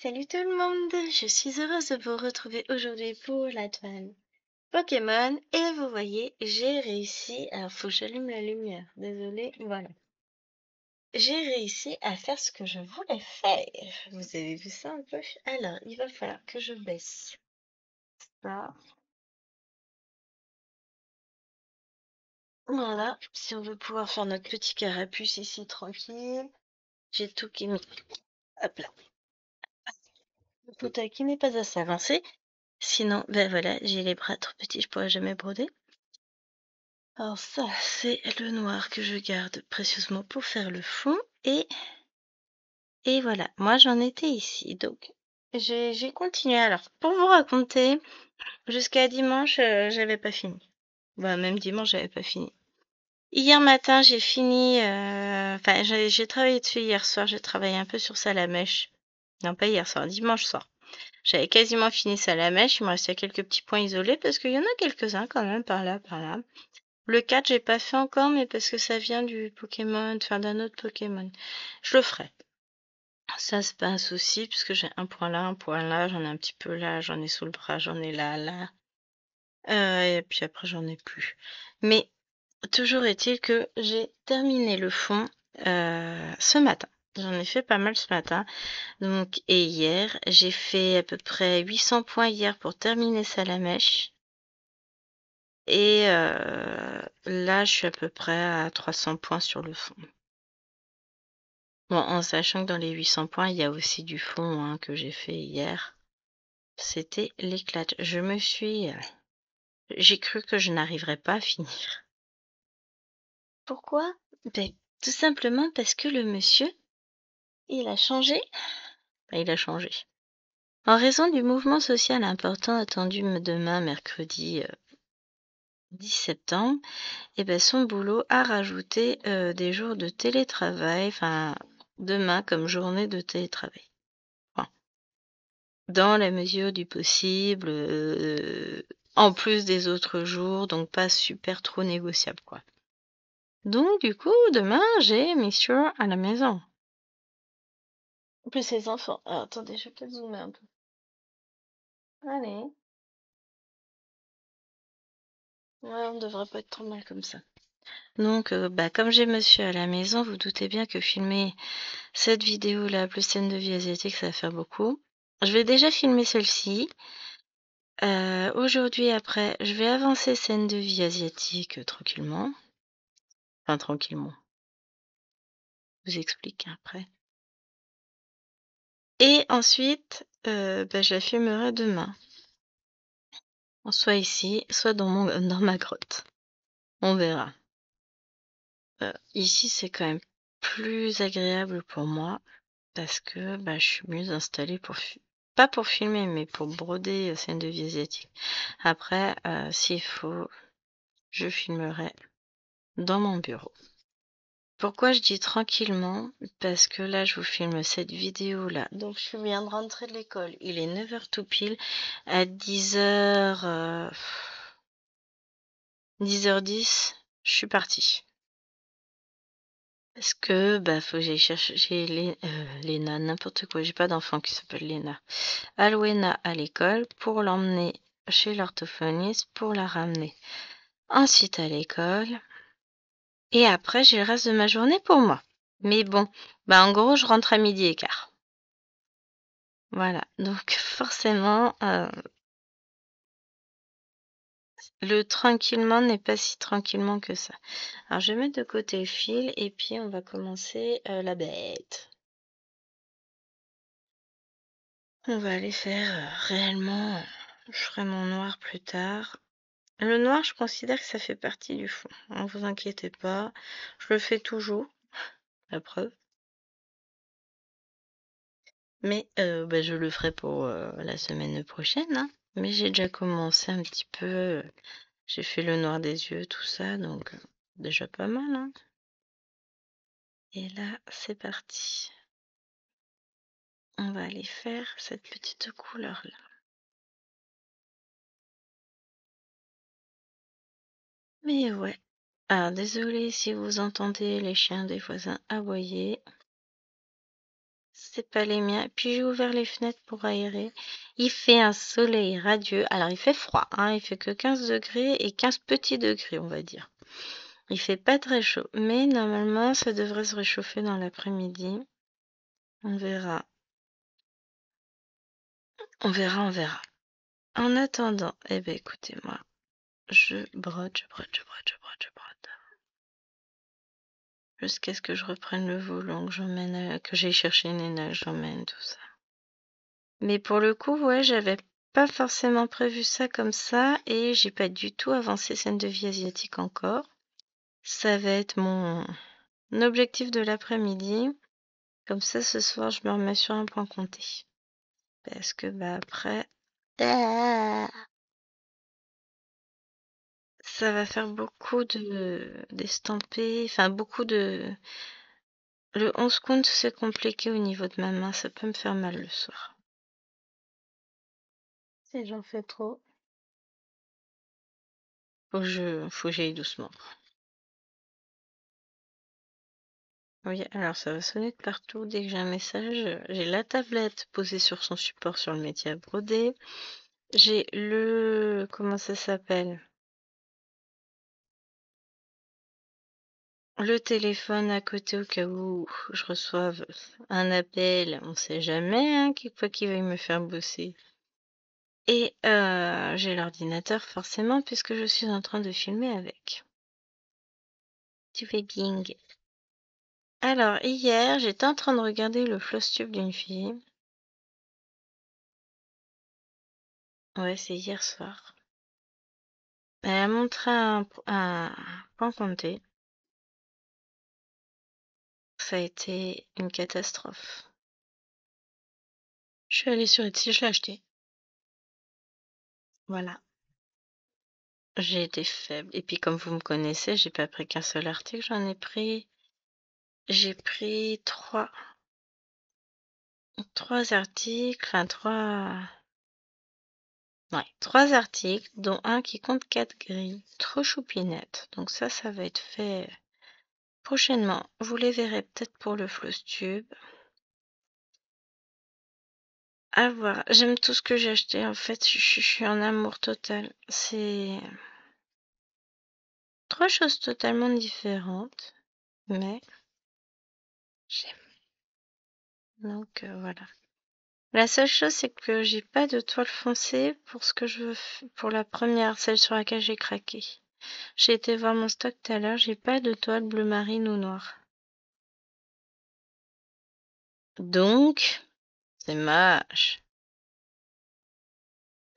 Salut tout le monde! Je suis heureuse de vous retrouver aujourd'hui pour la toile Pokémon et vous voyez, j'ai réussi. Alors, faut que j'allume la lumière. Désolée, voilà. J'ai réussi à faire ce que je voulais faire. Vous avez vu ça un peu? Alors, il va falloir que je baisse ça. Voilà, si on veut pouvoir faire notre petit carapuce ici tranquille. J'ai tout qui me... Hop là. Le fauteuil qui n'est pas assez avancé. Sinon, ben voilà, j'ai les bras trop petits, je pourrais jamais broder. Alors ça, c'est le noir que je garde précieusement pour faire le fond. Et voilà, moi j'en étais ici. Donc, j'ai continué. Alors, pour vous raconter, jusqu'à dimanche, j'avais pas fini. Bah, même dimanche, j'avais pas fini. Hier matin, j'ai fini... Enfin, j'ai travaillé dessus hier soir. J'ai travaillé un peu sur Salamèche. Non, pas hier soir, dimanche soir. J'avais quasiment fini Salamèche. Il me restait quelques petits points isolés parce qu'il y en a quelques-uns quand même par là, par là. Le 4, j'ai pas fait encore, mais parce que ça vient du Pokémon, enfin d'un autre Pokémon. Je le ferai. Ça, c'est pas un souci, puisque j'ai un point là, j'en ai un petit peu là, j'en ai sous le bras, j'en ai là, là. Et puis après, j'en ai plus. Mais toujours est-il que j'ai terminé le fond ce matin. J'en ai fait pas mal ce matin. Donc, et hier, j'ai fait à peu près 800 points hier pour terminer Salamèche. Et là, je suis à peu près à 300 points sur le fond. Bon, en sachant que dans les 800 points, il y a aussi du fond hein, que j'ai fait hier. C'était l'éclate. J'ai cru que je n'arriverais pas à finir. Pourquoi? Ben, tout simplement parce que le monsieur, il a changé. Ben, il a changé. En raison du mouvement social important attendu demain, mercredi 10 septembre, et ben son boulot a rajouté des jours de télétravail, enfin demain comme journée de télétravail. Enfin, dans la mesure du possible, en plus des autres jours, donc pas super trop négociable quoi. Donc du coup, demain j'ai Monsieur à la maison. En plus les enfants. Alors, attendez, je vais peut-être zoomer un peu. Allez. Ouais, on devrait pas être trop mal comme ça. Donc, bah, comme j'ai monsieur à la maison, vous doutez bien que filmer cette vidéo-là, plus scène de vie asiatique, ça va faire beaucoup. Je vais déjà filmer celle-ci. Aujourd'hui, après, je vais avancer scène de vie asiatique tranquillement. Enfin, tranquillement. Je vous explique après. Et ensuite, bah, je la filmerai demain. Soit ici, soit dans ma grotte. On verra. Ici, c'est quand même plus agréable pour moi parce que bah, je suis mieux installée pour pas pour filmer, mais pour broder scène de vie asiatique. Après, s'il faut, je filmerai dans mon bureau. Pourquoi je dis tranquillement? Parce que là, je vous filme cette vidéo-là. Donc, je viens de rentrer de l'école. Il est 9h tout pile. À 10h, 10h10, je suis partie. Parce que, bah, faut que j'aille chercher Léna, n'importe quoi. J'ai pas d'enfant qui s'appelle Léna. Alwena à l'école pour l'emmener chez l'orthophoniste pour la ramener. Ensuite à l'école. Et après, j'ai le reste de ma journée pour moi. Mais bon, bah, en gros, je rentre à 12h15. Voilà. Donc, forcément, le tranquillement n'est pas si tranquillement que ça. Alors, je vais mettre de côté le fil et puis on va commencer la bête. On va aller faire réellement, je ferai mon noir plus tard. Le noir, je considère que ça fait partie du fond. Ne vous inquiétez pas, je le fais toujours, la preuve. Mais bah, je le ferai pour la semaine prochaine. Hein. Mais j'ai déjà commencé un petit peu. J'ai fait le noir des yeux, tout ça, donc déjà pas mal. Hein. Et là, c'est parti. On va aller faire cette petite couleur-là. Mais ouais. Ah, désolé si vous entendez les chiens des voisins aboyer. C'est pas les miens. Puis j'ai ouvert les fenêtres pour aérer. Il fait un soleil radieux. Alors il fait froid, hein. Il fait que 15 degrés et 15 petits degrés, on va dire. Il fait pas très chaud, mais normalement ça devrait se réchauffer dans l'après-midi. On verra. On verra, on verra. En attendant, eh ben écoutez-moi, je brode, je brode, je brode, je brode, je brode. Jusqu'à ce que je reprenne le volant, que j'aille chercher Nena, que j'emmène, tout ça. Mais pour le coup, ouais, j'avais pas forcément prévu ça comme ça et j'ai pas du tout avancé scène de vie asiatique encore. Ça va être mon objectif de l'après-midi. Comme ça, ce soir, je me remets sur un point compté. Parce que, bah, après, ah, ça va faire beaucoup d'estampés, enfin, beaucoup de... Le 11 compte, c'est compliqué au niveau de ma main, ça peut me faire mal le soir. Si j'en fais trop. Faut que j'aille doucement. Oui, alors ça va sonner de partout dès que j'ai un message. J'ai la tablette posée sur son support sur le métier à broder. J'ai le... Comment ça s'appelle? Le téléphone à côté au cas où je reçoive un appel. On sait jamais, hein, quoi qu'il veuille me faire bosser. Et j'ai l'ordinateur forcément puisque je suis en train de filmer avec. Tu fais bing. Alors, hier, j'étais en train de regarder le floss-tube d'une fille. Ouais, c'est hier soir. Elle a montré un point compté. Ça a été une catastrophe. Je suis allée sur Etsy, je l'ai acheté. Voilà. J'ai été faible. Et puis comme vous me connaissez, j'ai pas pris qu'un seul article, j'en ai pris. J'ai pris trois articles, enfin trois. Ouais, trois articles, dont un qui compte 4 grilles. Trop choupinette. Donc ça va être fait prochainement. Vous les verrez peut-être pour le floss tube. À voir. J'aime tout ce que j'ai acheté. En fait, je suis en amour total. C'est trois choses totalement différentes, mais j'aime. Donc voilà. La seule chose, c'est que j'ai pas de toile foncée pour ce que je veux pour la première, celle sur laquelle j'ai craqué. J'ai été voir mon stock tout à l'heure, j'ai pas de toile bleu marine ou noire. Donc, c'est moche.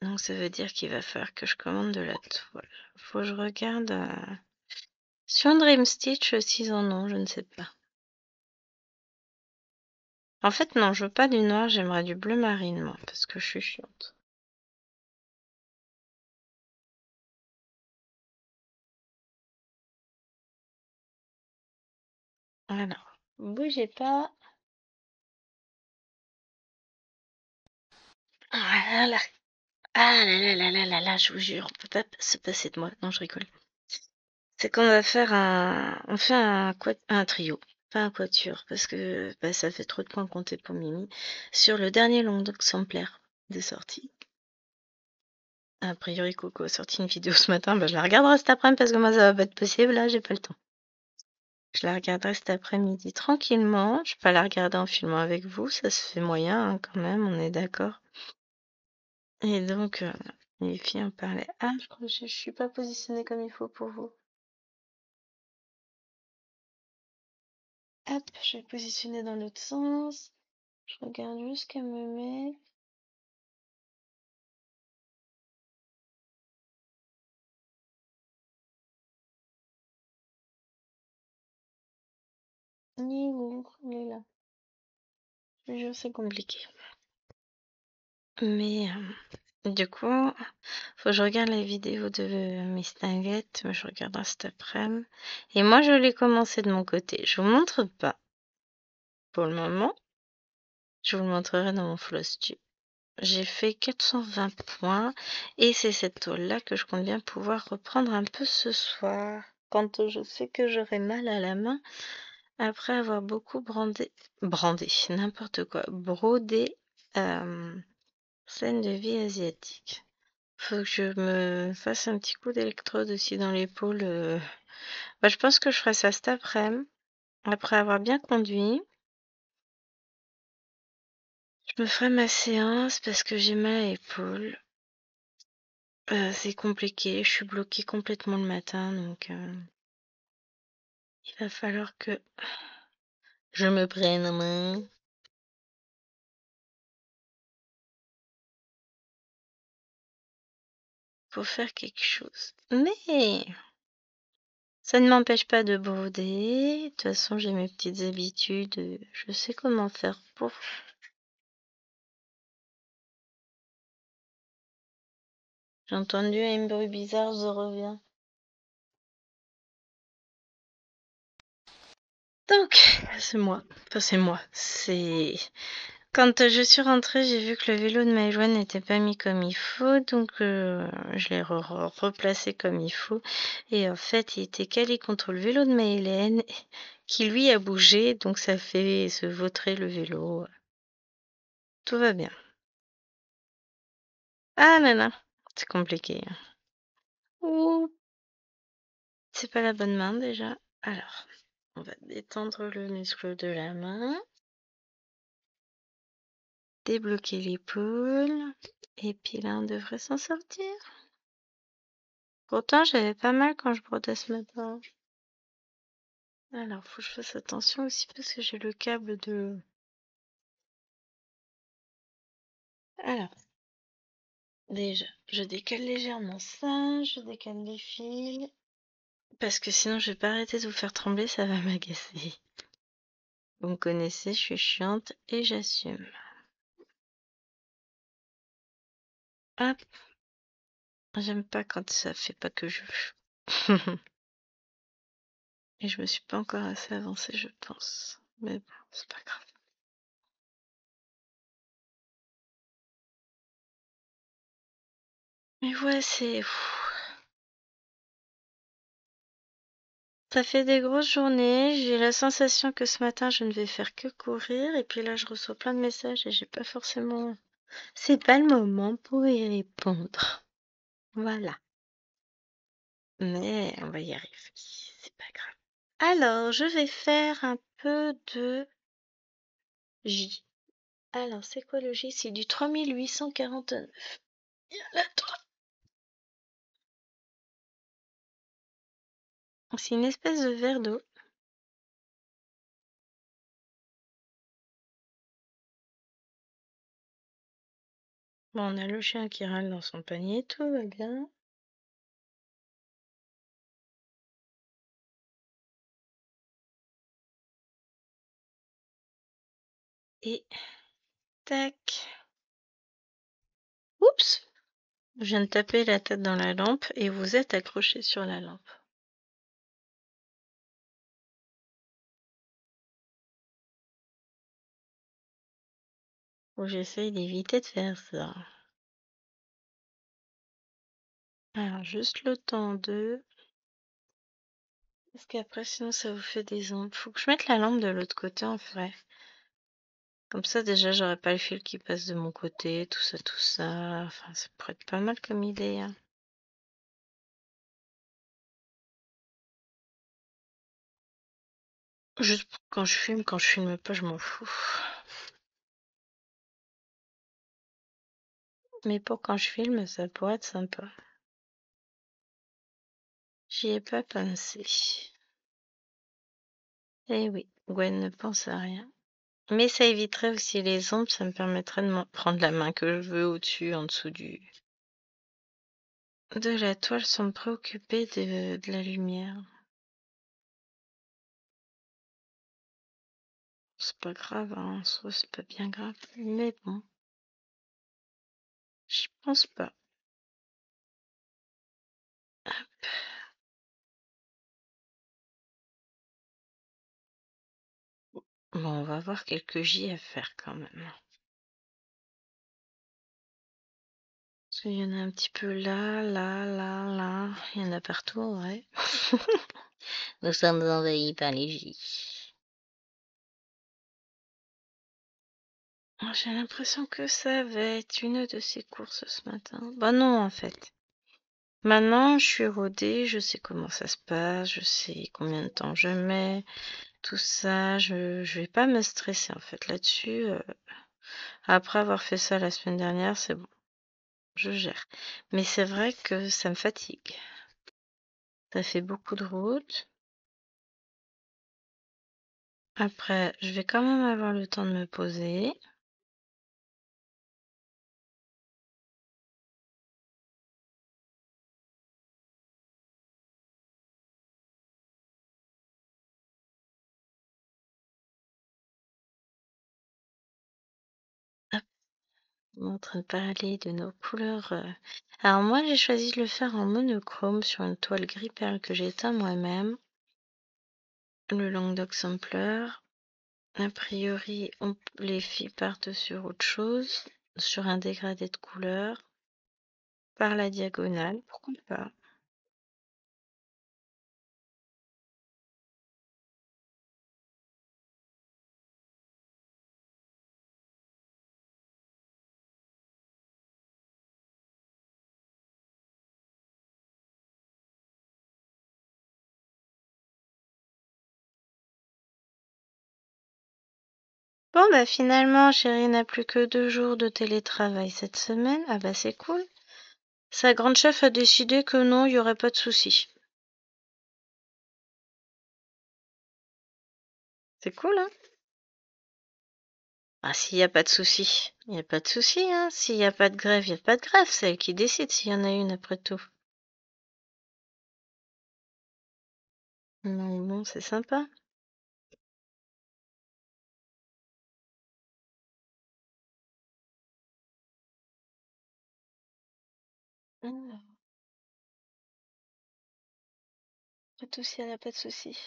Donc ça veut dire qu'il va falloir que je commande de la toile. Faut que je regarde sur Dream Stitch s'ils en ont, je ne sais pas. En fait, non, je veux pas du noir, j'aimerais du bleu marine, moi, parce que je suis chiante. Alors, bougez pas. Ah là là. Ah là là là là là là, je vous jure, on peut pas se passer de moi. Non, je rigole. C'est qu'on va faire on fait un trio, pas un quatuor, parce que bah, ça fait trop de points comptés pour Mimi. Sur le dernier long exemplaire de sortie. A priori, Coco a sorti une vidéo ce matin, bah, je la regarderai cet après-midi parce que moi ça va pas être possible, là j'ai pas le temps. Je la regarderai cet après-midi tranquillement. Je vais pas la regarder en filmant avec vous, ça se fait moyen hein, quand même, on est d'accord. Et donc, les filles en parlaient. Ah, je crois que je suis pas positionnée comme il faut pour vous. Hop, je vais positionner dans l'autre sens. Je regarde juste qu'elle me met. Il est là. Je vous jure, c'est compliqué. Mais du coup, faut que je regarde la vidéo de Miss Tinguette. Je regarderai cet après-midi. Et moi, je l'ai commencé de mon côté. Je vous montre pas pour le moment. Je vous le montrerai dans mon floss tube. J'ai fait 420 points et c'est cette toile-là que je compte bien pouvoir reprendre un peu ce soir. Quand je sais que j'aurai mal à la main Après avoir beaucoup brandé, n'importe quoi, brodé scène de vie asiatique. Faut que je me fasse un petit coup d'électrode aussi dans l'épaule. Bah, je pense que je ferai ça cet après-midi, après avoir bien conduit. Je me ferai ma séance parce que j'ai mal à l'épaule. C'est compliqué, je suis bloquée complètement le matin, donc il va falloir que je me prenne en main pour faire quelque chose. Mais ça ne m'empêche pas de broder. De toute façon, j'ai mes petites habitudes. Je sais comment faire pour. J'ai entendu un bruit bizarre, je reviens. Donc, c'est moi. Enfin, c'est moi. C'est. Quand je suis rentrée, j'ai vu que le vélo de Maïjoine n'était pas mis comme il faut, donc je l'ai replacé comme il faut. Et en fait, il était calé contre le vélo de Maëlène, qui lui a bougé, donc ça fait se vautrer le vélo. Tout va bien. Ah là là, c'est compliqué. Ouh, c'est pas la bonne main déjà. Alors, on va détendre le muscle de la main, débloquer l'épaule, et puis là, on devrait s'en sortir. Pourtant, j'avais pas mal quand je brodais ce matin. Alors, faut que je fasse attention aussi parce que j'ai le câble de. Alors, déjà, je décale légèrement ça, je décale les fils. Parce que sinon, je vais pas arrêter de vous faire trembler, ça va m'agacer. Vous me connaissez, je suis chiante et j'assume. Hop, j'aime pas quand ça fait pas que je veux. Et je me suis pas encore assez avancée, je pense. Mais bon, c'est pas grave. Mais ouais, c'est. Ça fait des grosses journées. J'ai la sensation que ce matin, je ne vais faire que courir. Et puis là, je reçois plein de messages et j'ai pas forcément. C'est pas le moment pour y répondre. Voilà. Mais on va y arriver. C'est pas grave. Alors, je vais faire un peu de J. Alors, c'est quoi le J? C'est du 3849. Là, toi. C'est une espèce de verre d'eau. Bon, on a le chien qui râle dans son panier, tout va bien. Et tac. Oups! Je viens de taper la tête dans la lampe et vous êtes accroché sur la lampe. Faut que j'essaye d'éviter de faire ça. Alors, juste le temps de. Parce qu'après, sinon, ça vous fait des ombres. Faut que je mette la lampe de l'autre côté en vrai. Comme ça, déjà, j'aurai pas le fil qui passe de mon côté, tout ça, tout ça. Enfin, ça pourrait être pas mal comme idée, hein. Juste quand je filme pas, je m'en fous. Mais pour quand je filme, ça pourrait être sympa. J'y ai pas pensé. Eh oui, Gwen ne pense à rien. Mais ça éviterait aussi les ombres, ça me permettrait de prendre la main que je veux au-dessus, en dessous de la toile sans me préoccuper de la lumière. C'est pas grave, hein, en soi, c'est pas bien grave. Mais bon, j'y pense pas. Bon, on va avoir quelques J à faire quand même. Parce qu'il y en a un petit peu là, là, là, là. Il y en a partout, ouais. Nous sommes envahis par les J. J'ai l'impression que ça va être une de ces courses ce matin. Bah non, en fait. Maintenant, je suis rodée, je sais comment ça se passe, je sais combien de temps je mets, tout ça. Je vais pas me stresser, en fait, là-dessus. Après avoir fait ça la semaine dernière, c'est bon, je gère. Mais c'est vrai que ça me fatigue. Ça fait beaucoup de route. Après, je vais quand même avoir le temps de me poser. Hop, on est en train de parler de nos couleurs. Alors moi, j'ai choisi de le faire en monochrome sur une toile gris perle que j'ai teint moi-même. Le Languedoc Sampler. A priori, les filles partent sur autre chose, sur un dégradé de couleur, par la diagonale, pourquoi pas. Bon bah finalement, chérie n'a plus que 2 jours de télétravail cette semaine. Ah bah c'est cool. Sa grande chef a décidé que non, il n'y aurait pas de souci. C'est cool, hein? Ah, s'il n'y a pas de souci, il n'y a pas de souci, hein. S'il n'y a pas de grève, il n'y a pas de grève. C'est elle qui décide s'il y en a une après tout. Non, bon, c'est sympa. Ah, après tout, s'il n'y a pas de souci.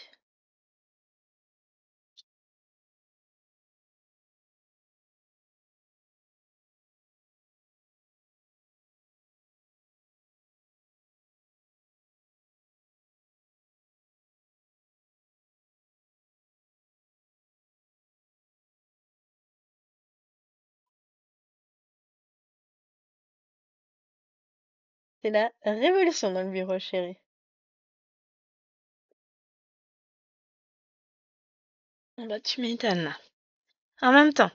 C'est la révolution dans le bureau, chérie. Ah bah, tu m'étonnes. En même temps,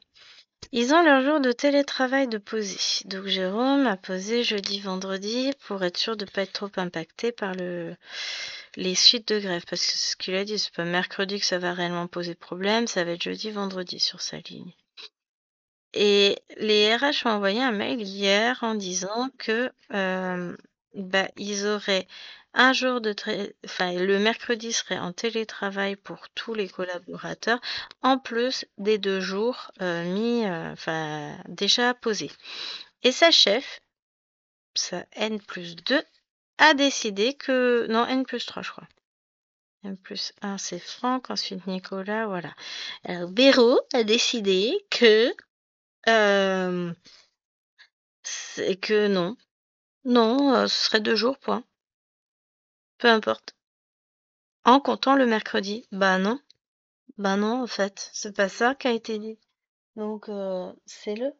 ils ont leur jour de télétravail de poser. Donc Jérôme a posé jeudi, vendredi pour être sûr de ne pas être trop impacté par les suites de grève. Parce que ce qu'il a dit, c'est pas mercredi que ça va réellement poser problème, ça va être jeudi, vendredi sur sa ligne. Et les RH ont envoyé un mail hier en disant que bah, ils auraient un jour enfin, le mercredi serait en télétravail pour tous les collaborateurs, en plus des 2 jours enfin, déjà posés. Et sa chef, sa N+2, a décidé que... Non, N+3, je crois. N+1, c'est Franck, ensuite Nicolas, voilà. Alors, Béraud a décidé que... c'est que non. Non, ce serait 2 jours, point. Peu importe. En comptant le mercredi. Bah non. Bah non, en fait. C'est pas ça qui a été dit. Donc, c'est le.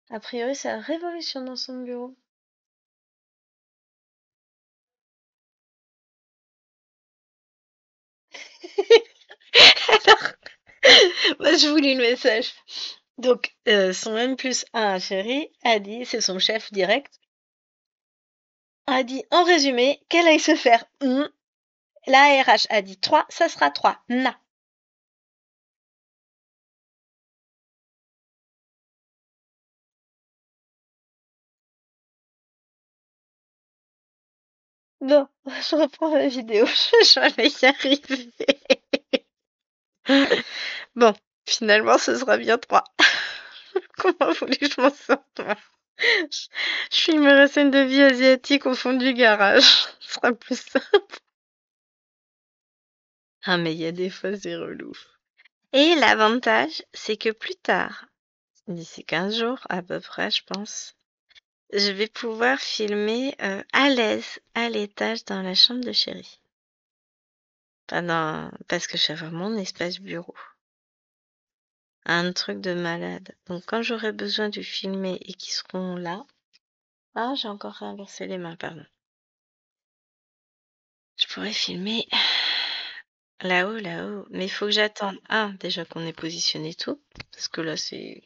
A priori, c'est la révolution dans son bureau. Alors, moi, je vous lis le message. Donc, son N+1 chéri a dit, c'est son chef direct, a dit en résumé qu'elle aille se faire. La RH a dit 3, ça sera 3. Na. Bon, je reprends la vidéo, je vais y arriver. Bon, finalement, ce sera bien 3. Comment voulez-je que je m'en sorte, moi? Je filmerai scène de vie asiatique au fond du garage. Ce sera plus simple. Ah, mais il y a des fois, c'est relou. Et l'avantage, c'est que plus tard, d'ici 15 jours à peu près, je pense, je vais pouvoir filmer à l'aise, à l'étage, dans la chambre de chérie. Enfin, parce que je vais avoir mon espace bureau. Un truc de malade. Donc quand j'aurai besoin de filmer et qu'ils seront là. Ah, j'ai encore inversé les mains, pardon. Je pourrais filmer là-haut, là-haut. Mais il faut que j'attende. Ah, déjà qu'on ait positionné tout. Parce que là, c'est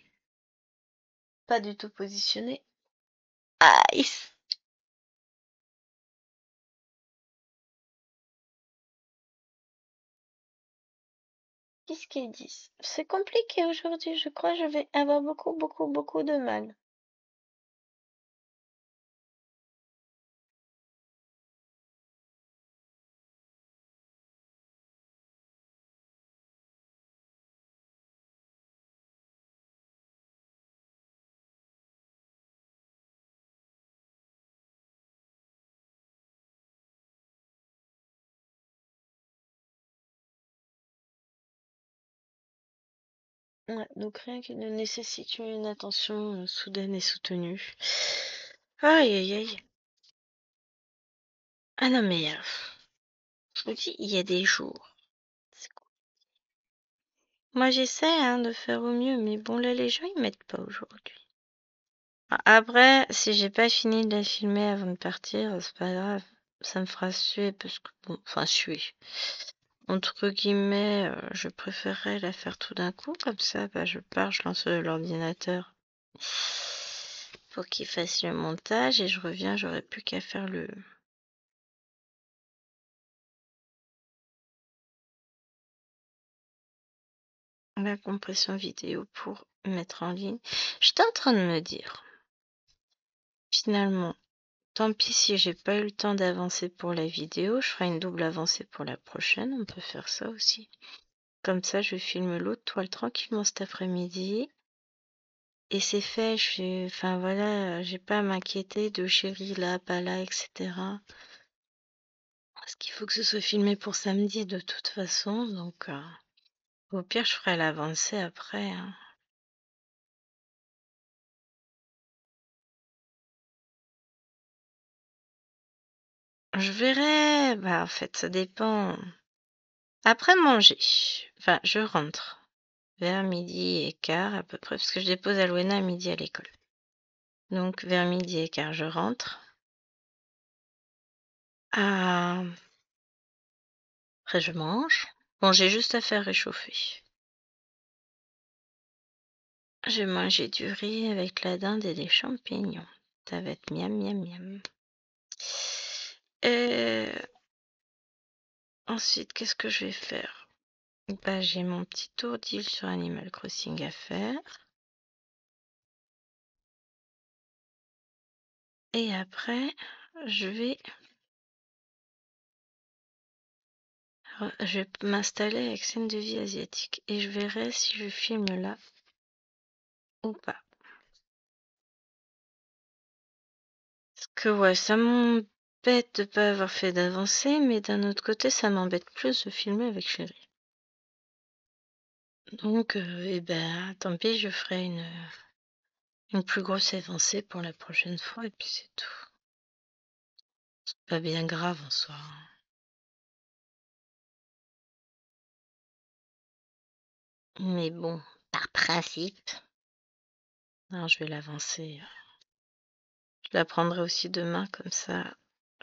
pas du tout positionné. Aïe! Qu'est-ce qu'ils disent? C'est compliqué aujourd'hui. Je crois que je vais avoir beaucoup, beaucoup, beaucoup de mal. Ouais, donc rien qui ne nécessite une attention soudaine et soutenue. Aïe, aïe, aïe. Ah non, mais je vous dis, il y a des jours. C'est cool. Moi, j'essaie hein, de faire au mieux, mais bon, là, les gens, ils m'aident pas aujourd'hui. Après, si j'ai pas fini de la filmer avant de partir, c'est pas grave. Ça me fera suer parce que, bon, enfin, suer. Entre guillemets, je préférerais la faire tout d'un coup, comme ça, bah, je pars, je lance l'ordinateur pour qu'il fasse le montage et je reviens, j'aurai plus qu'à faire la compression vidéo pour mettre en ligne. J'étais en train de me dire, finalement, tant pis si j'ai pas eu le temps d'avancer pour la vidéo, je ferai une double avancée pour la prochaine, on peut faire ça aussi. Comme ça, je filme l'autre toile tranquillement cet après-midi. Et c'est fait, enfin voilà, j'ai pas à m'inquiéter de chérie là, pas là, etc. Parce qu'il faut que ce soit filmé pour samedi de toute façon, donc au pire, je ferai l'avancée après, hein. Je verrai, bah en fait, ça dépend. Après manger, enfin, je rentre vers midi et quart à peu près, parce que je dépose Alwena à midi à l'école. Donc vers midi et quart, je rentre. Ah, après, je mange. Bon, j'ai juste à faire réchauffer. Je mangeais du riz avec la dinde et des champignons. Ça va être miam miam miam. Euh, Ensuite, qu'est-ce que je vais faire? Bah, j'ai mon petit tour d'île sur Animal Crossing à faire. Et après, je vais, je vais m'installer avec scène de vie asiatique. Et je verrai si je filme là ou pas. Parce que ouais, ça m'embête de pas avoir fait d'avancée, mais d'un autre côté, ça m'embête plus de filmer avec chérie. Donc, eh ben, tant pis, je ferai une plus grosse avancée pour la prochaine fois, et puis c'est tout. C'est pas bien grave en soi, hein. Mais bon, par principe, non, je vais l'avancer. Je la prendrai aussi demain, comme ça,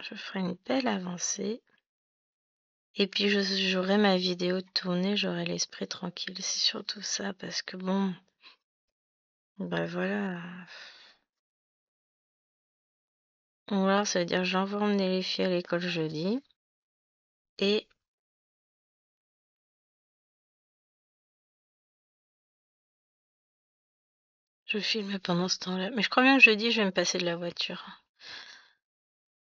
je ferai une belle avancée. Et puis, j'aurai ma vidéo tournée, j'aurai l'esprit tranquille. C'est surtout ça, parce que bon, bah voilà. Ou alors, ça veut dire que j'envoie emmener les filles à l'école jeudi. Et je filme pendant ce temps-là. Mais je crois bien que jeudi, je vais me passer de la voiture.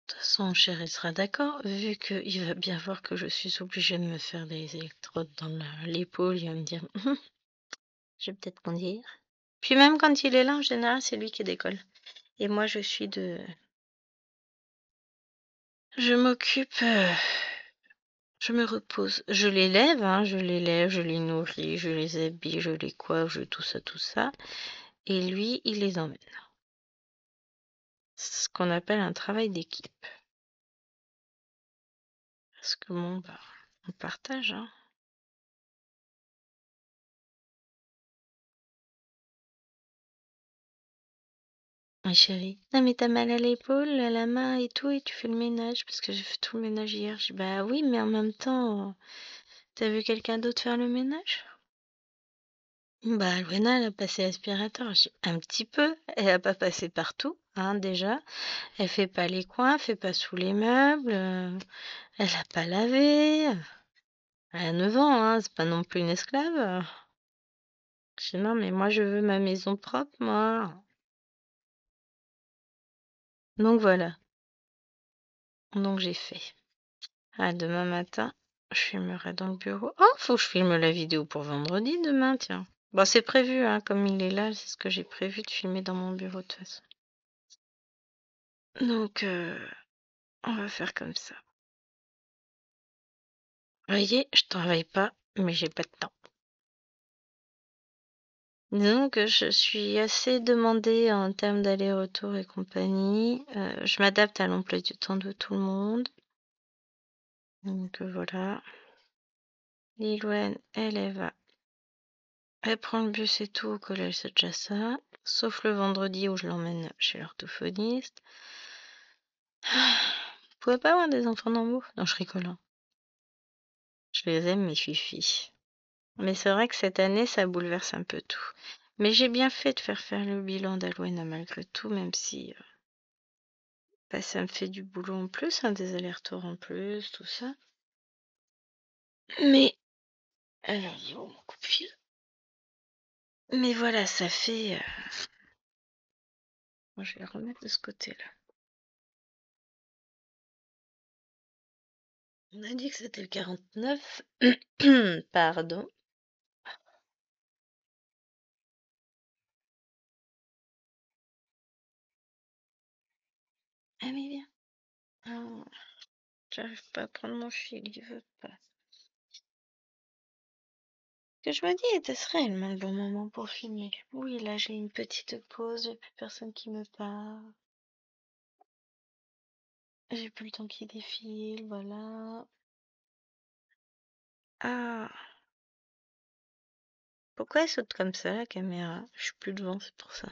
De toute façon, chéri sera d'accord, vu qu'il va bien voir que je suis obligée de me faire des électrodes dans l'épaule, il va me dire, je vais peut-être conduire. Puis même quand il est là, en général, c'est lui qui décolle. Et moi, je suis de... Je m'occupe, je me repose. Je les lève, hein, je les lève, je les nourris, je les habille, je les coiffe, je tout ça, tout ça. Et lui, il les emmène. C'est ce qu'on appelle un travail d'équipe. Parce que bon, bah, on partage, hein. Ma chérie. Non, mais t'as mal à l'épaule, à la main et tout, et tu fais le ménage, parce que j'ai fait tout le ménage hier. Je dis, bah oui, mais en même temps, t'as vu quelqu'un d'autre faire le ménage? Bah, Luana, elle a passé l'aspirateur. Je dis, un petit peu. Elle a pas passé partout, hein, déjà. Elle fait pas les coins, elle fait pas sous les meubles. Elle a pas lavé. Elle a 9 ans, hein, c'est pas non plus une esclave. Je dis, non, mais moi, je veux ma maison propre, moi. Donc voilà. Donc j'ai fait. Ah, demain matin, je filmerai dans le bureau. Oh, faut que je filme la vidéo pour vendredi demain, tiens. Bon, c'est prévu, hein, comme il est là, c'est ce que j'ai prévu de filmer dans mon bureau de toute façon. Donc, on va faire comme ça. Vous voyez, je travaille pas, mais j'ai pas de temps. Disons que je suis assez demandée en termes d'aller-retour et compagnie. Je m'adapte à l'emploi du temps de tout le monde. Donc voilà. Lilouane, elle va. Elle prend le bus et tout au collège, c'est déjà ça. Sauf le vendredi où je l'emmène chez l'orthophoniste. Vous pouvez pas avoir des enfants normaux? Non, je rigole, hein. Je les aime, mes fifis. Mais c'est vrai que cette année, ça bouleverse un peu tout. Mais j'ai bien fait de faire le bilan d'Alwena malgré tout, même si bah, ça me fait du boulot en plus, hein, des allers-retours en plus, tout ça. Mais, alors, il est où mon coup de fil? Mais voilà, ça fait... Moi, je vais le remettre de ce côté-là. On a dit que c'était le 49. Pardon. Ah mais viens. Ah, j'arrive pas à prendre mon fil, il veut pas. Que je me dis, ce serait réellement le bon moment pour filmer. Oui, là j'ai une petite pause, j'ai plus personne qui me parle. J'ai plus le temps qui défile, voilà. Ah, pourquoi elle saute comme ça la caméra? Je suis plus devant, c'est pour ça.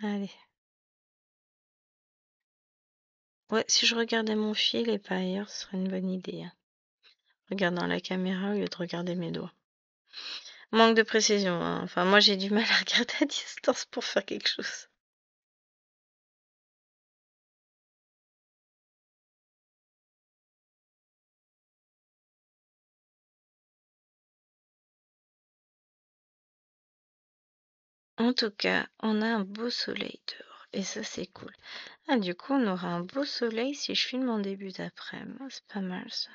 Allez. Ouais, si je regardais mon fil et pas ailleurs, ce serait une bonne idée, hein. Regardant la caméra au lieu de regarder mes doigts. Manque de précision, hein. Enfin, moi j'ai du mal à regarder à distance pour faire quelque chose. En tout cas, on a un beau soleil dehors. Et ça, c'est cool. Ah, du coup, on aura un beau soleil si je filme en début d'après-midi. Ah, c'est pas mal, ça.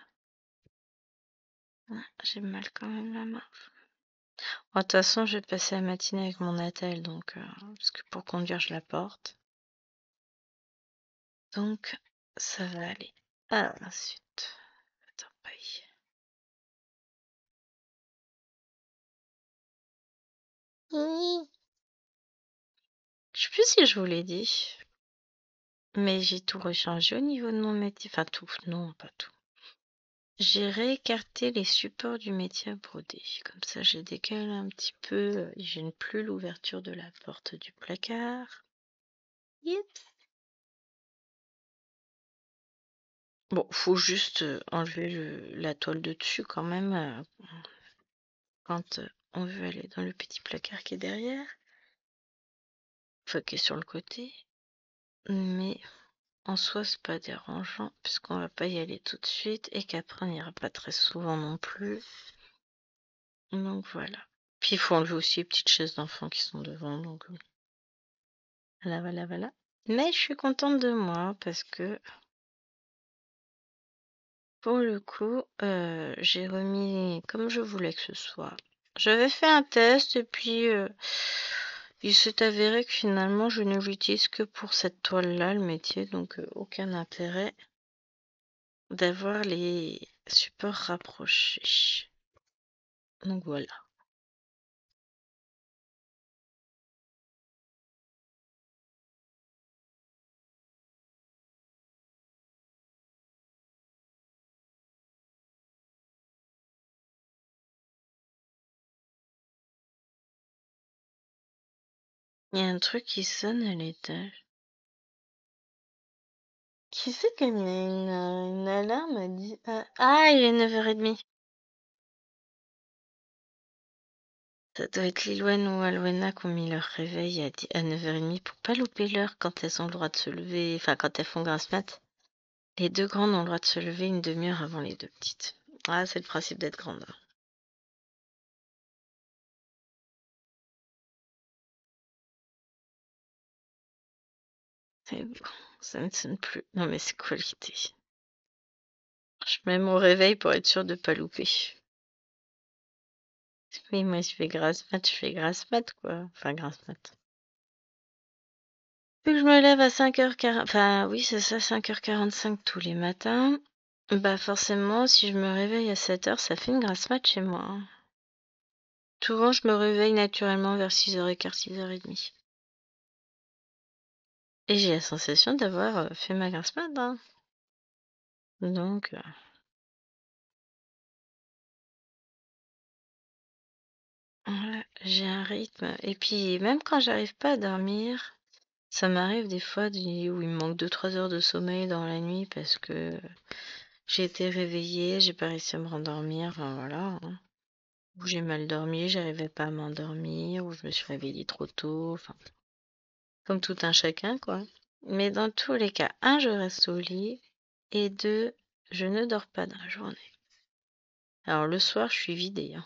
Ah, j'ai mal quand même la main. Bon, de toute façon, je vais passer la matinée avec mon attel, donc... parce que pour conduire, je la porte. Donc, ça va aller. Ah, ensuite... Attends, paye. Je sais plus si je vous l'ai dit, mais j'ai tout rechangé au niveau de mon métier. Enfin, tout. Non, pas tout. J'ai réécarté les supports du métier à broder. Comme ça, j'ai décalé un petit peu. Je gêne plus l'ouverture de la porte du placard. Yep. Bon, faut juste enlever la toile de dessus quand même quand on veut aller dans le petit placard qui est derrière. Enfin, qui est sur le côté. Mais en soi, c'est pas dérangeant puisqu'on va pas y aller tout de suite et qu'après on n'ira pas très souvent non plus. Donc voilà. Puis il faut enlever aussi les petites chaises d'enfants qui sont devant. Donc voilà, voilà, voilà. Mais je suis contente de moi parce que pour le coup, j'ai remis comme je voulais que ce soit. J'avais fait un test et puis il s'est avéré que finalement je ne l'utilise que pour cette toile-là, le métier, donc aucun intérêt d'avoir les supports rapprochés. Donc voilà. Il y a un truc qui sonne à l'étage. Qui c'est qui a mis une alarme a dit ah, il est 9h30. Ça doit être Lilouane ou Alwena qui ont mis leur réveil à 9h30 pour pas louper l'heure quand elles ont le droit de se lever, enfin quand elles font grasse mat. Les deux grandes ont le droit de se lever une demi-heure avant les deux petites. Ah, c'est le principe d'être grande. C'est bon, ça ne sonne plus. Non mais c'est qualité. Je mets mon réveil pour être sûre de pas louper. Oui, moi je fais grasse mat quoi. Enfin grasse mat. Vu que je me lève à 5h40, enfin oui c'est ça, 5h45 tous les matins, bah forcément si je me réveille à 7h, ça fait une grasse mat chez moi, hein. Souvent je me réveille naturellement vers 6h15, 6h30. Et j'ai la sensation d'avoir fait ma grasse mat, hein. Donc, voilà, j'ai un rythme. Et puis même quand j'arrive pas à dormir, ça m'arrive des fois où il me manque 2-3 heures de sommeil dans la nuit parce que j'ai été réveillée, j'ai pas réussi à me rendormir, enfin voilà, hein. Ou j'ai mal dormi, j'arrivais pas à m'endormir, ou je me suis réveillée trop tôt, enfin, comme tout un chacun, quoi. Mais dans tous les cas, un, je reste au lit, et deux, je ne dors pas dans la journée. Alors le soir, je suis vidée, hein.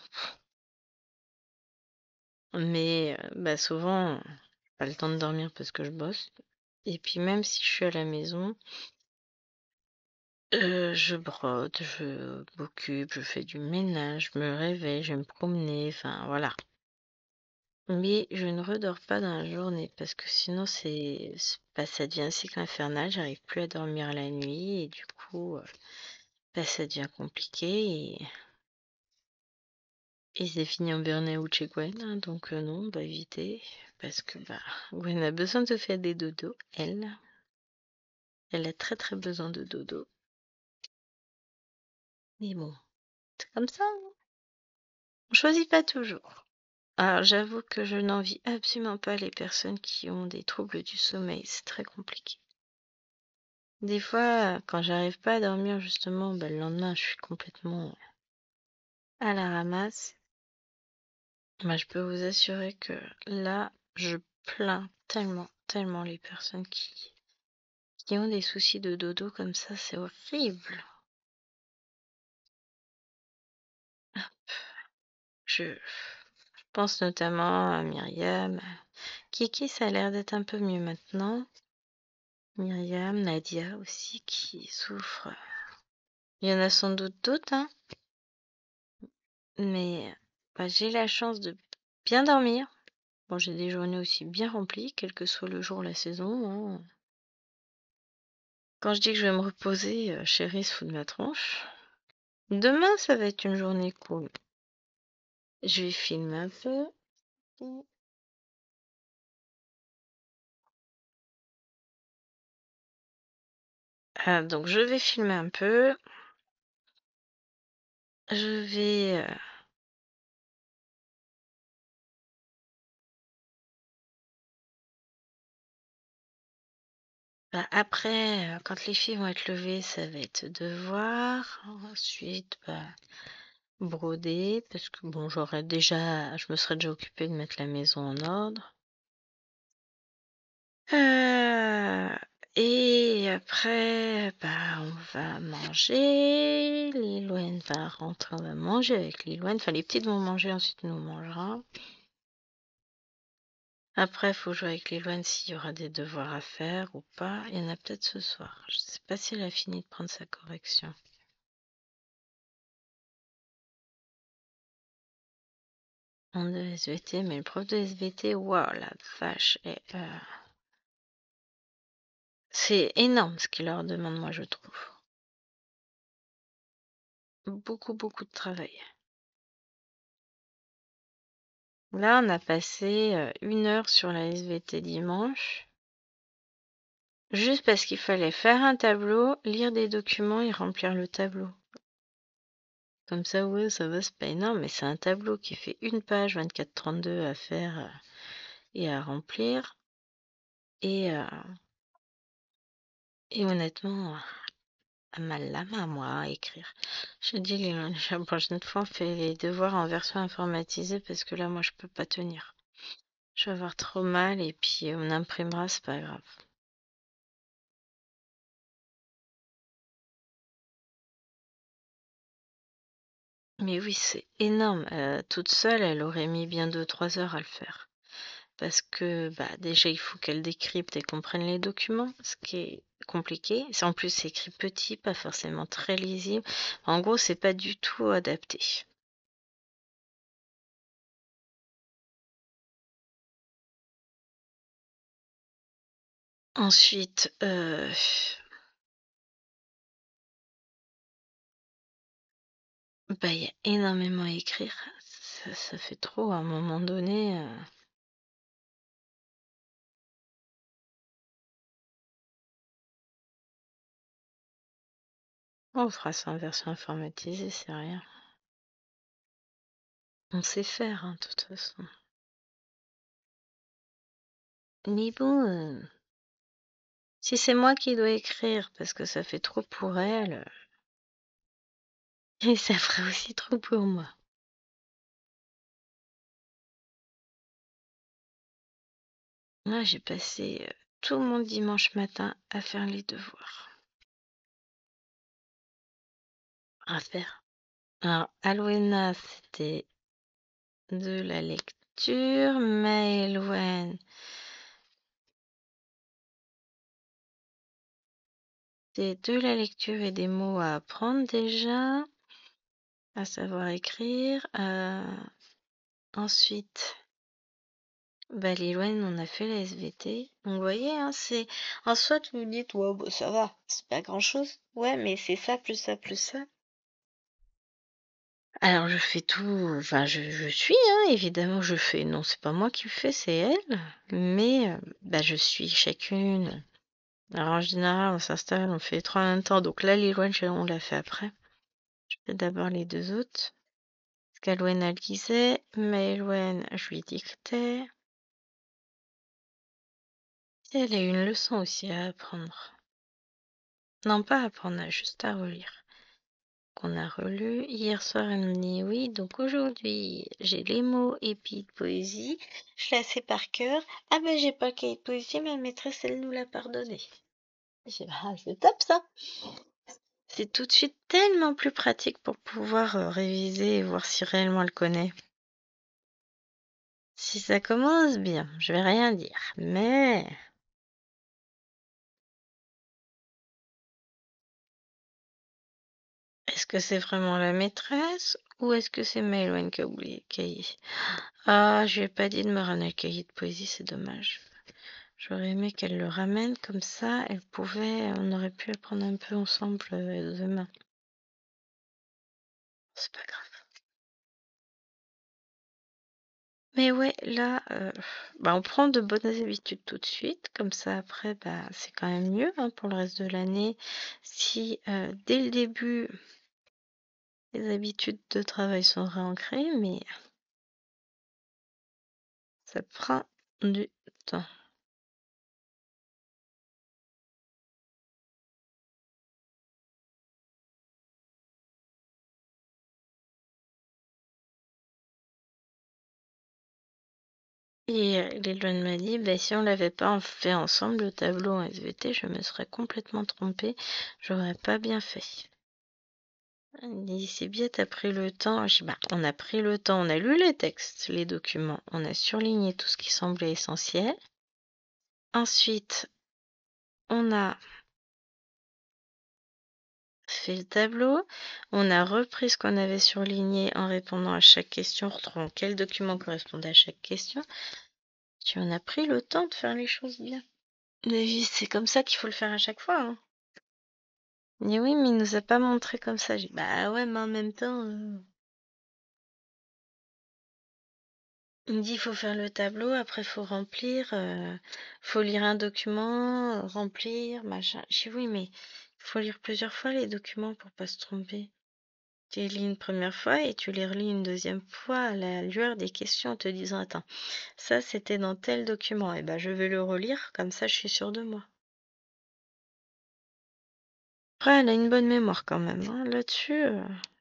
Mais bah, souvent, j'ai pas le temps de dormir parce que je bosse. Et puis même si je suis à la maison, je brode, je m'occupe, je fais du ménage, je me réveille, je vais me promener, enfin voilà. Mais je ne redors pas dans la journée parce que sinon bah, ça devient un cycle infernal, j'arrive plus à dormir la nuit et du coup bah, ça devient compliqué et c'est fini en burn-out chez Gwen, hein, donc non, on va éviter parce que bah Gwen a besoin de faire des dodos, elle a très très besoin de dodo. Mais bon, c'est comme ça, hein. On choisit pas toujours. Alors j'avoue que je n'envie absolument pas les personnes qui ont des troubles du sommeil, c'est très compliqué. Des fois, quand j'arrive pas à dormir, justement, bah, le lendemain, je suis complètement à la ramasse. Bah, je peux vous assurer que là, je plains tellement, tellement les personnes qui ont des soucis de dodo comme ça, c'est horrible. Je pense notamment à Myriam. Kiki, ça a l'air d'être un peu mieux maintenant. Myriam, Nadia aussi qui souffre. Il y en a sans doute d'autres, hein, mais bah, j'ai la chance de bien dormir. Bon, j'ai des journées aussi bien remplies, quel que soit le jour ou la saison, hein. Quand je dis que je vais me reposer, chérie se fout de ma tronche. Demain, ça va être une journée cool. Je vais filmer un peu. Ah, donc, je vais filmer un peu. Je vais... bah, après, quand les filles vont être levées, ça va être devoir. Ensuite, bah, broder, parce que bon, je me serais déjà occupée de mettre la maison en ordre. Euh, et après, bah, on va manger. Lilouane va rentrer, on va manger avec Lilouane. Enfin, les petites vont manger, ensuite nous on mangera. Après, il faut jouer avec Lilouane s'il y aura des devoirs à faire ou pas. Il y en a peut-être ce soir. Je sais pas si elle a fini de prendre sa correction. En de SVT, mais le prof de SVT, waouh, la vache. C'est énorme ce qu'il leur demande, moi, je trouve. Beaucoup, beaucoup de travail. Là, on a passé 1 heure sur la SVT dimanche, juste parce qu'il fallait faire un tableau, lire des documents et remplir le tableau. Comme ça, ouais, ça va, c'est pas énorme, mais c'est un tableau qui fait une page 24-32 à faire et à remplir. Et, et honnêtement, à mal la main, moi, à écrire. Je dis, la prochaine fois, on fait les devoirs en version informatisée parce que là, moi, je peux pas tenir. Je vais avoir trop mal et puis on imprimera, c'est pas grave. Mais oui, c'est énorme. Toute seule, elle aurait mis bien 2-3 heures à le faire. Parce que bah, déjà, il faut qu'elle décrypte et comprenne les documents, ce qui est compliqué. En plus, c'est écrit petit, pas forcément très lisible. En gros, c'est pas du tout adapté. Ensuite, bah, il y a énormément à écrire. Ça fait trop à un moment donné. On fera ça en version informatisée, c'est rien. On sait faire, hein, de toute façon. Mais bon, si c'est moi qui dois écrire parce que ça fait trop pour elle, et ça ferait aussi trop pour moi. Moi, j'ai passé tout mon dimanche matin à faire les devoirs. À faire. Alors, Alwena, c'était de la lecture. Maëlwen, c'est de la lecture et des mots à apprendre déjà, à savoir écrire. Ensuite, bah, Lilwen, on a fait la SVT. Donc, vous voyez, hein, c'est. En soit, vous me dites, ouais, bah, ça va, c'est pas grand-chose. Ouais, mais c'est ça, plus ça, plus ça. Alors, je fais tout. Enfin, je suis, hein, évidemment, je fais. Non, c'est pas moi qui le fais, c'est elle. Mais, bah, je suis chacune. Alors, en général, on s'installe, on fait les trois en même temps. Donc là, Lilwen, on l'a fait après. Je fais d'abord les deux autres. Parce qu'Alwen, elle lisait. Maëlwen, je lui dictais. Et elle a eu une leçon aussi à apprendre. Non, pas à apprendre, juste à relire. Qu'on a relu. Hier soir, elle me dit oui, donc aujourd'hui, j'ai les mots et puis de poésie. Je la sais par cœur. Ah ben, j'ai pas le cahier de poésie, ma maîtresse, elle nous l'a pardonné. J'ai dit, ah, c'est top ça! C'est tout de suite tellement plus pratique pour pouvoir réviser et voir si réellement elle connaît. Si ça commence bien, je vais rien dire. Mais est-ce que c'est vraiment la maîtresse ou est-ce que c'est Maëlwen qui a oublié le cahier? Ah, je lui ai pas dit de me ramener le cahier de poésie, c'est dommage. J'aurais aimé qu'elle le ramène comme ça, elle pouvait, on aurait pu apprendre un peu ensemble demain. C'est pas grave. Mais ouais, là, bah, on prend de bonnes habitudes tout de suite, comme ça après, bah, c'est quand même mieux hein, pour le reste de l'année. Si dès le début, les habitudes de travail sont réancrées, mais ça prend du temps. Et Lilouane m'a dit, bah, si on l'avait pas fait ensemble, le tableau en SVT, je me serais complètement trompée, j'aurais pas bien fait. Elle dit, c'est bien, t'as pris le temps. Je dis, bah, on a pris le temps, on a lu les textes, les documents, on a surligné tout ce qui semblait essentiel. Ensuite, on a fait le tableau, on a repris ce qu'on avait surligné en répondant à chaque question, retrouvant quel document correspondait à chaque question. Puis on a pris le temps de faire les choses bien. Mais c'est comme ça qu'il faut le faire à chaque fois. Hein. Il dit, oui, mais il nous a pas montré comme ça. J'ai dit, bah ouais, mais en même temps. Il me dit: «Il faut faire le tableau, après faut remplir, faut lire un document, remplir, machin». Je dis: «Oui, mais il faut lire plusieurs fois les documents pour pas se tromper». Tu les lis une première fois et tu les relis une deuxième fois à la lueur des questions en te disant, attends, ça c'était dans tel document, et ben je vais le relire, comme ça je suis sûre de moi. Après, elle a une bonne mémoire quand même, hein. Là-dessus,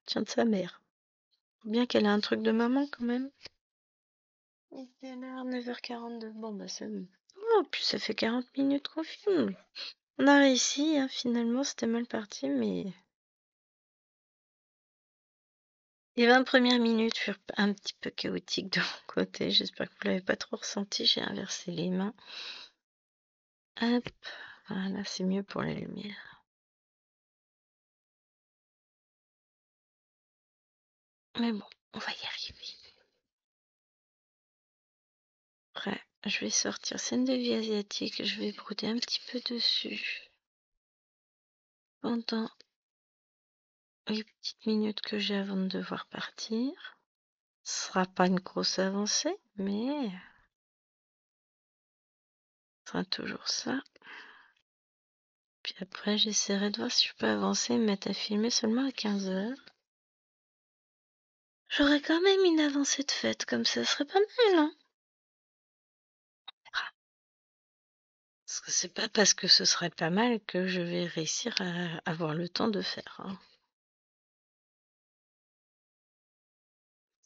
tiens de sa mère. Faut bien qu'elle a un truc de maman quand même. Il est l'heure 9h42. Bon, bah c'est bon. Oh, puis ça fait 40 minutes qu'on filme. On a réussi, hein, finalement, c'était mal parti, mais les 20 premières minutes furent un petit peu chaotiques de mon côté. J'espère que vous l'avez pas trop ressenti. J'ai inversé les mains. Hop, voilà, c'est mieux pour la lumière. Mais bon, on va y arriver. Après, je vais sortir scène de vie asiatique. Je vais brouder un petit peu dessus pendant les petites minutes que j'ai avant de devoir partir. Ce sera pas une grosse avancée, mais ce sera toujours ça. Puis après, j'essaierai de voir si je peux avancer et me mettre à filmer seulement à 15h. J'aurai quand même une avancée de fête, comme ça serait pas mal, hein. Ah, parce que c'est pas parce que ce serait pas mal que je vais réussir à avoir le temps de faire, hein.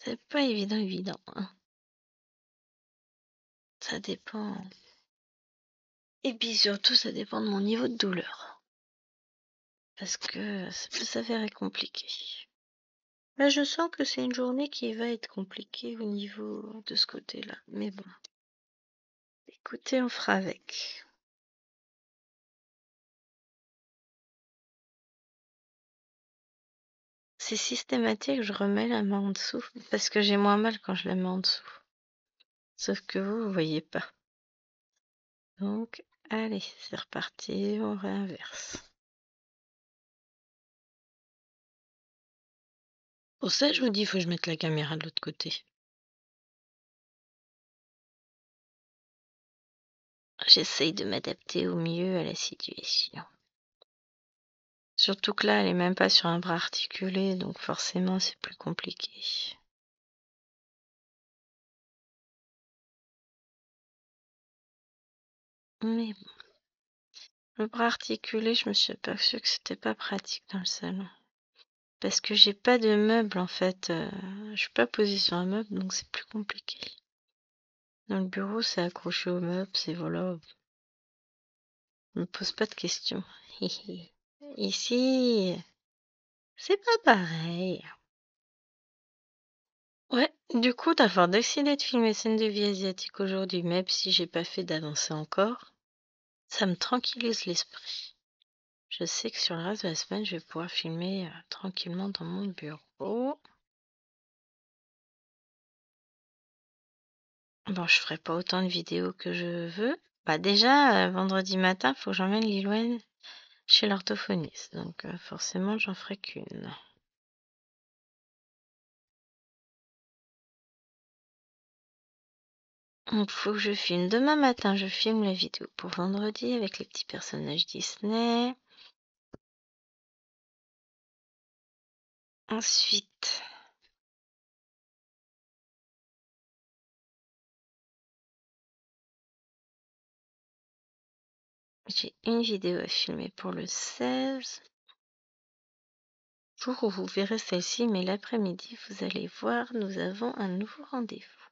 C'est pas évident, hein. Ça dépend. Et puis surtout, ça dépend de mon niveau de douleur. Parce que ça peut s'avérer compliqué. Là, je sens que c'est une journée qui va être compliquée au niveau de ce côté-là. Mais bon, écoutez, on fera avec. C'est systématique, je remets la main en dessous parce que j'ai moins mal quand je la mets en dessous. Sauf que vous voyez pas. Donc, allez, c'est reparti, on réinverse. Pour ça, je vous dis, il faut que je mette la caméra de l'autre côté. J'essaye de m'adapter au mieux à la situation. Surtout que là, elle est même pas sur un bras articulé, donc forcément, c'est plus compliqué. Mais bon, le bras articulé, je me suis aperçue que c'était pas pratique dans le salon. Parce que j'ai pas de meuble en fait. Je suis pas posée sur un meuble, donc c'est plus compliqué. Dans le bureau, c'est accroché au meuble, c'est voilà. Je me pose pas de questions. Ici, c'est pas pareil. Ouais, du coup, d'avoir décidé de filmer scène de vie asiatique aujourd'hui, même si j'ai pas fait d'avancée encore, ça me tranquillise l'esprit. Je sais que sur le reste de la semaine, je vais pouvoir filmer tranquillement dans mon bureau. Bon, je ferai pas autant de vidéos que je veux. Bah déjà, vendredi matin, faut que j'emmène Lilouane chez l'orthophoniste. Donc forcément, j'en ferai qu'une. Donc faut que je filme. Demain matin, je filme la vidéo pour vendredi avec les petits personnages Disney. Ensuite, j'ai une vidéo à filmer pour le 16. Jour où vous verrez celle-ci, mais l'après-midi, vous allez voir, nous avons un nouveau rendez-vous.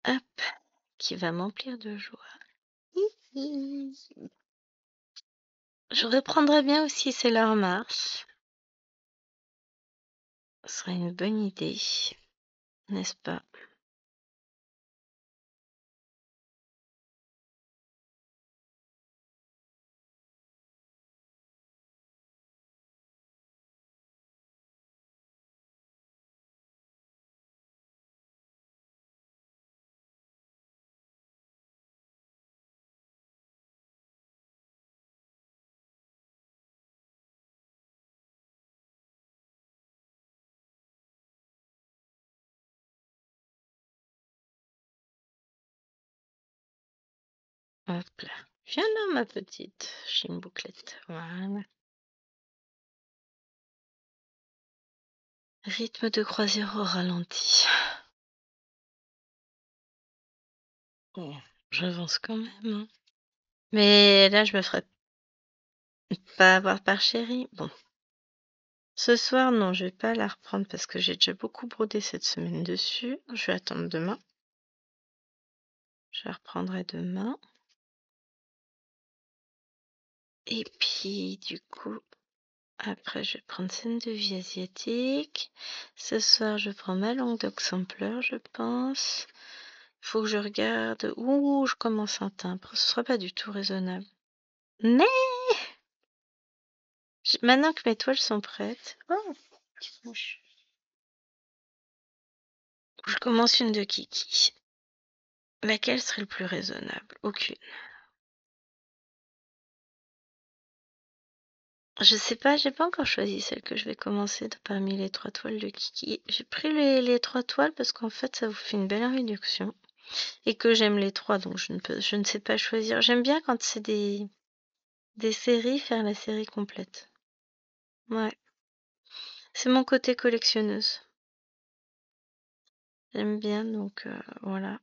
Hop, qui va m'emplir de joie. Je reprendrai bien aussi C'est leur marche. Ce serait une bonne idée, n'est-ce pas? Hop là. Viens là, ma petite. J'ai une bouclette. Voilà. Rythme de croisière au ralenti. Bon, j'avance quand même, hein. Mais là, je me ferais pas avoir par chérie. Bon. Ce soir, non, je vais pas la reprendre parce que j'ai déjà beaucoup brodé cette semaine dessus. Je vais attendre demain. Je la reprendrai demain. Et puis, du coup, après, je vais prendre scène de vie asiatique. Ce soir, je prends ma langue d'Oxempler, je pense. Faut que je regarde où je commence un timbre. Ce sera pas du tout raisonnable. Mais maintenant que mes toiles sont prêtes. Oh, petite mouche. Je commence une de Kiki. Laquelle serait le plus raisonnable? Aucune. Je sais pas, j'ai pas encore choisi celle que je vais commencer parmi les 3 toiles de Kiki. J'ai pris les 3 toiles parce qu'en fait ça vous fait une belle réduction. Et que j'aime les 3, donc je ne sais pas choisir. J'aime bien quand c'est des séries, faire la série complète. Ouais. C'est mon côté collectionneuse. J'aime bien, donc voilà.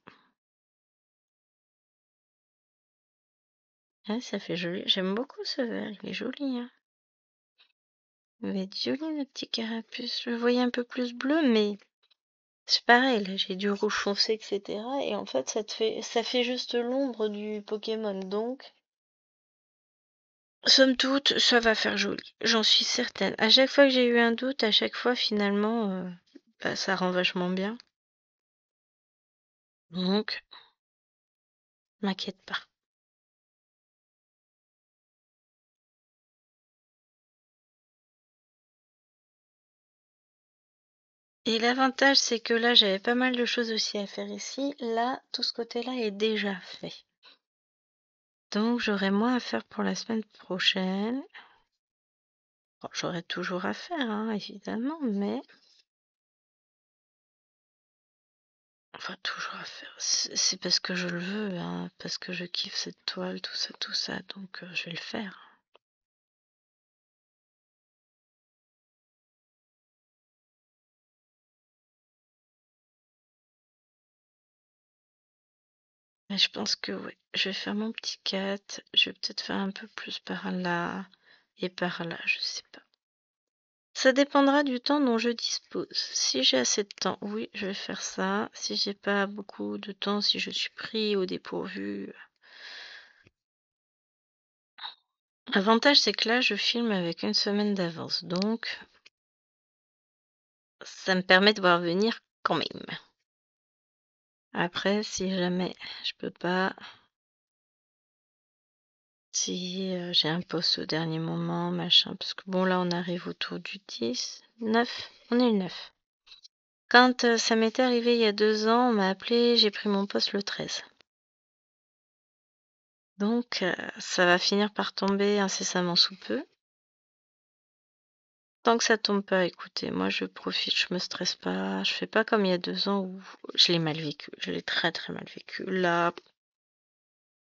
Ouais, ça fait joli. J'aime beaucoup ce vert, il est joli, hein. Il va être joli le petit carapuce. Je le voyais un peu plus bleu, mais c'est pareil, là j'ai du rouge foncé, etc. Et en fait ça fait juste l'ombre du Pokémon, donc somme toute, ça va faire joli. J'en suis certaine. À chaque fois que j'ai eu un doute, à chaque fois finalement, bah, ça rend vachement bien. Donc, m'inquiète pas. Et l'avantage, c'est que là, j'avais pas mal de choses aussi à faire ici. Là, tout ce côté-là est déjà fait. Donc, j'aurai moins à faire pour la semaine prochaine. Bon, j'aurai toujours à faire, hein, évidemment, mais... Enfin, toujours à faire. C'est parce que je le veux, hein, parce que je kiffe cette toile, tout ça. Donc, je vais le faire. Mais je pense que oui. Je vais faire mon petit 4. Je vais peut-être faire un peu plus par là et par là, je sais pas. Ça dépendra du temps dont je dispose. Si j'ai assez de temps, oui, je vais faire ça. Si j'ai pas beaucoup de temps, si je suis pris au dépourvu. L'avantage, c'est que là, je filme avec une semaine d'avance. Donc, ça me permet de voir venir quand même. Après, si jamais je peux pas, si j'ai un poste au dernier moment, machin, parce que bon, là, on arrive autour du 10, 9, on est le 9. Quand ça m'était arrivé il y a 2 ans, on m'a appelé, j'ai pris mon poste le 13. Donc, ça va finir par tomber incessamment sous peu. Tant que ça tombe pas, écoutez, moi je profite, je me stresse pas, je fais pas comme il y a 2 ans où je l'ai mal vécu, je l'ai très très mal vécu. Là,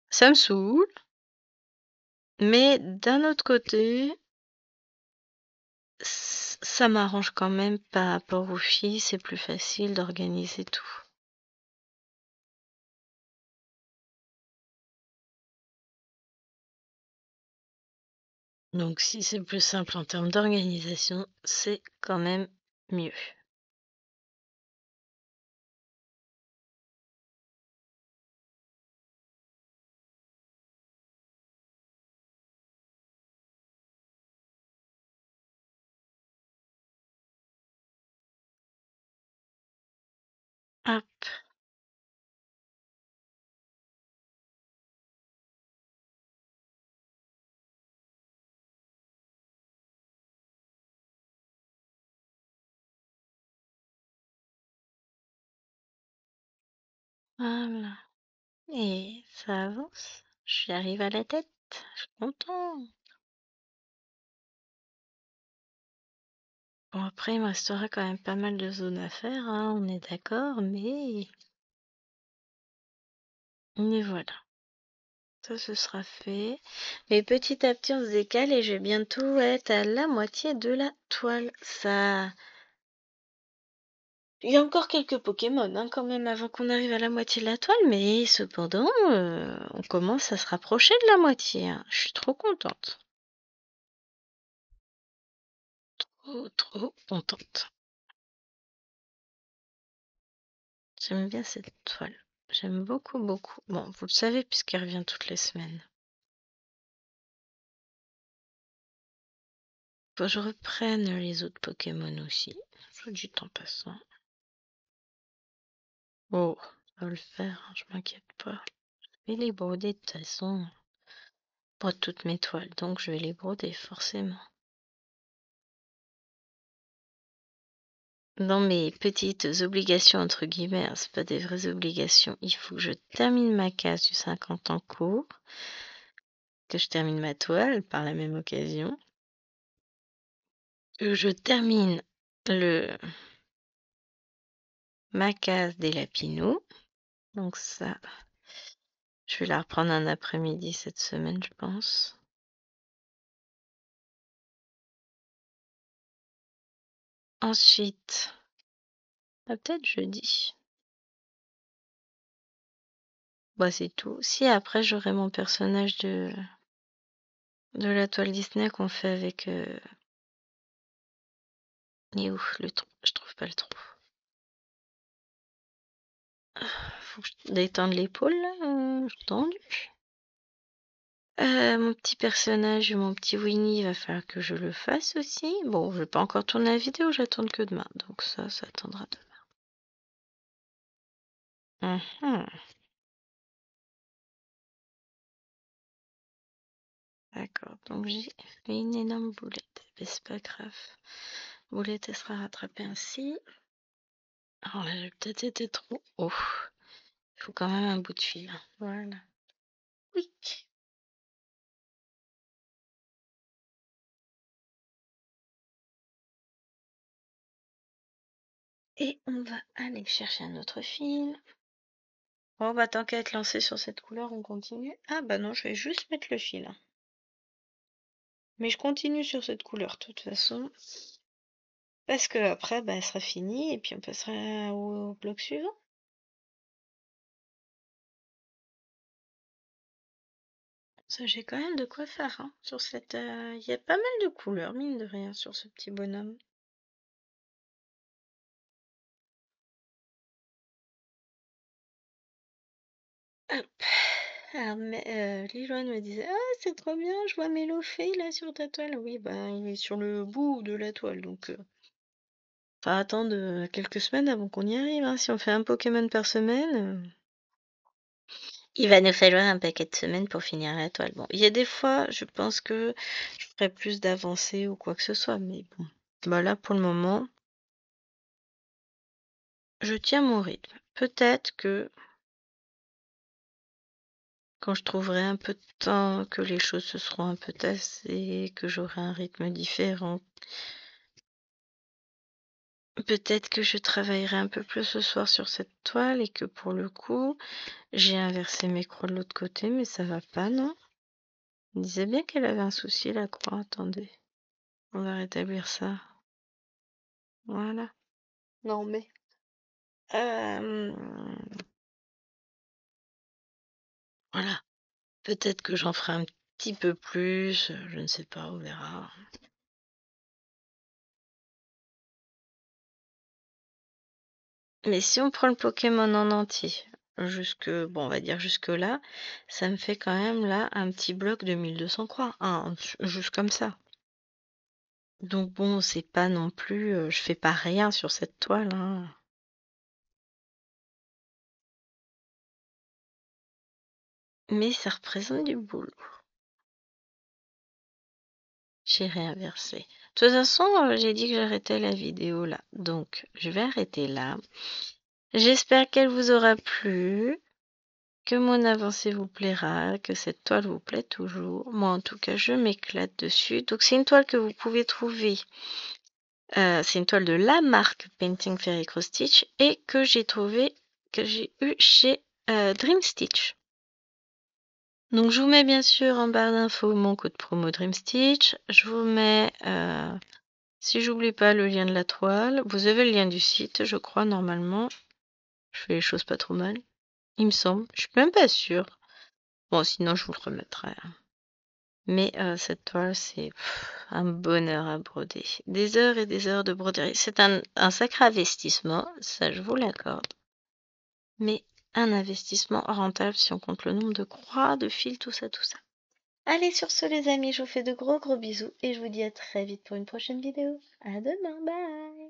ça me saoule, mais d'un autre côté, ça m'arrange quand même par rapport aux filles, c'est plus facile d'organiser tout. Donc si c'est plus simple en termes d'organisation, c'est quand même mieux. Hop, voilà. Et ça avance. J'y arrive à la tête. Je suis content. Bon, après, il me restera quand même pas mal de zones à faire, hein, on est d'accord, mais voilà. Ça, ce sera fait. Mais petit à petit, on se décale et je vais bientôt être à la moitié de la toile. Ça, Il y a encore quelques Pokémon hein, quand même avant qu'on arrive à la moitié de la toile, mais cependant, on commence à se rapprocher de la moitié. Hein. Je suis trop contente. Trop contente. J'aime bien cette toile. J'aime beaucoup, beaucoup. Bon, vous le savez puisqu'elle revient toutes les semaines. Faut que je reprenne les autres Pokémon aussi. Soit du temps passant. Oh, ça va le faire, hein, je m'inquiète pas. Je vais les broder de toute façon. Pas toutes mes toiles, donc je vais les broder forcément. Dans mes petites obligations, entre guillemets, hein, c'est pas des vraies obligations, il faut que je termine ma case du 50 en cours, que je termine ma toile par la même occasion, que je termine ma case des lapinous. Donc ça, je vais la reprendre un après-midi cette semaine, je pense. Ensuite, peut-être jeudi. Bah c'est tout. Si après j'aurai mon personnage de la toile Disney qu'on fait avec... Il est où le trou? Je trouve pas le trou. Faut que je détende l'épaule là, tendu. Mon petit personnage, mon petit Winnie, il va falloir que je le fasse aussi. Bon, je vais pas encore tourner la vidéo, j'attends que demain. Donc ça attendra demain. D'accord, donc j'ai fait une énorme boulette. Mais c'est pas grave. Boulette, elle sera rattrapée ainsi. Alors là, j'ai peut-être été trop haut. Il faut quand même un bout de fil. Voilà. Oui. Et on va aller chercher un autre fil. Bon, bah tant qu'à être lancé sur cette couleur, on continue. Ah bah non, je vais juste mettre le fil. Mais je continue sur cette couleur, de toute façon. Parce que après, bah, elle sera finie et puis on passera au bloc suivant. Ça, j'ai quand même de quoi faire hein, sur cette. Il y a pas mal de couleurs, mine de rien, sur ce petit bonhomme. Hop. Alors, Liloine me disait ah, c'est trop bien, je vois Mélofée là sur ta toile. Oui, bah, il est sur le bout de la toile donc. Faut attendre quelques semaines avant qu'on y arrive. Hein. Si on fait un Pokémon par semaine. Il va nous falloir un paquet de semaines pour finir la toile. Bon, il y a des fois, je pense que je ferai plus d'avancées ou quoi que ce soit, mais bon. Bah là, pour le moment, je tiens mon rythme. Peut-être que quand je trouverai un peu de temps, que les choses se seront un peu tassées, que j'aurai un rythme différent, peut-être que je travaillerai un peu plus ce soir sur cette toile et que pour le coup, j'ai inversé mes croix de l'autre côté, mais ça va pas, non? On disait bien qu'elle avait un souci, la croix. Attendez, on va rétablir ça. Voilà. Non, mais... Euh, voilà. Peut-être que j'en ferai un petit peu plus. Je ne sais pas, on verra. Mais si on prend le Pokémon en entier, bon, on va dire jusque là, ça me fait quand même là un petit bloc de 1200 croix. Hein, juste comme ça. Donc bon, c'est pas non plus, je fais pas rien sur cette toile. Hein. Mais ça représente du boulot. J'ai réinversé. De toute façon, j'ai dit que j'arrêtais la vidéo là. Donc, je vais arrêter là. J'espère qu'elle vous aura plu, que mon avancée vous plaira, que cette toile vous plaît toujours. Moi, en tout cas, je m'éclate dessus. Donc, c'est une toile que vous pouvez trouver. C'est une toile de la marque Painting Fairy Cross Stitch et que j'ai eu chez Dream Stitch. Donc, je vous mets bien sûr en barre d'infos mon code promo Dream Stitch. Je vous mets Si j'oublie pas le lien de la toile, vous avez le lien du site, je crois, normalement. Je fais les choses pas trop mal. Il me semble. Je suis même pas sûre. Bon, sinon, je vous le remettrai. Mais cette toile, c'est un bonheur à broder. Des heures et des heures de broderie. C'est un sacré investissement, ça je vous l'accorde. Mais un investissement rentable si on compte le nombre de croix, de fils, tout ça, tout ça. Allez, sur ce les amis, je vous fais de gros bisous et je vous dis à très vite pour une prochaine vidéo. À demain, bye!